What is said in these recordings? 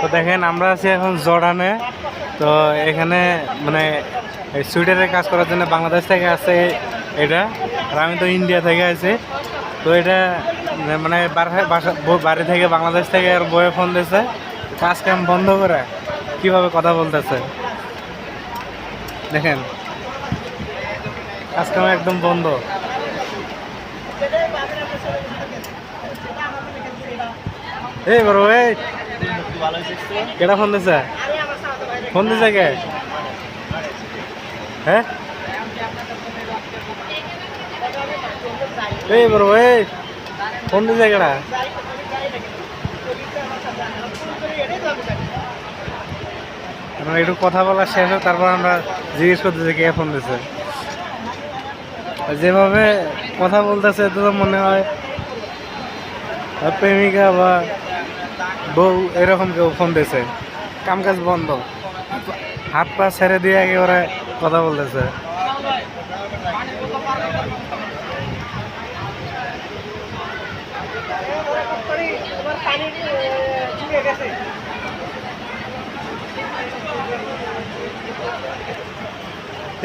তো দেখেন আমরা আছি এখন জর্ডানে। তো এখানে মানে সুইডেনের কাজ করার জন্য বাংলাদেশ থেকে আসছে এটা, আর আমি তো ইন্ডিয়া থেকে আছি। তো এটা মানে বাড়ি থেকে বাংলাদেশ থেকে আর বয়ে ফোন দিয়েছে, কাজ কাম বন্ধ করে কিভাবে কথা বলতেছে দেখেন, কাজ কাম একদম বন্ধ। এই বড় এই কেটা ফোন দিছে? ফোন দিছে কে? হ্যাঁ এই বড় এই ফোন দিছে কেটা? একটু কথা বলা শেষ হোক, তারপর আমরা জিজ্ঞেস করতেছি কে ফোন দিছে। যেভাবে কথা বলতেছে তো মনে হয় প্রেমিকা বা বউ এরকম কেউ ফোন দিয়েছে। কাম কাজ বন্ধ, হাত পা ছেড়ে দিয়ে একেবারে কথা বলতেছে।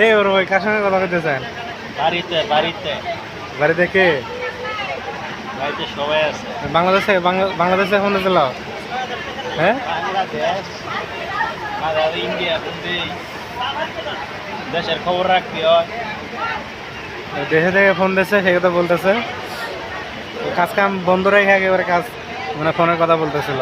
এই ওর ভাই কার সঙ্গে কথা বলতেছেন? বাড়িতে বাড়িতে বাড়িতে কে? বাড়িতে সবাই আছে। বাংলাদেশে বাংলাদেশে ফোন দিয়েছিল? হ্যাঁ বাংলাদেশ আর ইন্ডিয়া বন্ধু, দেশের খবর রাখতে হয়। দেশে থেকে ফোন দিচ্ছে, সে কথা বলতেছে। কাজ কাম বন্ধ রেখে একেবারে কাজ মানে ফোনের কথা বলতেছিল।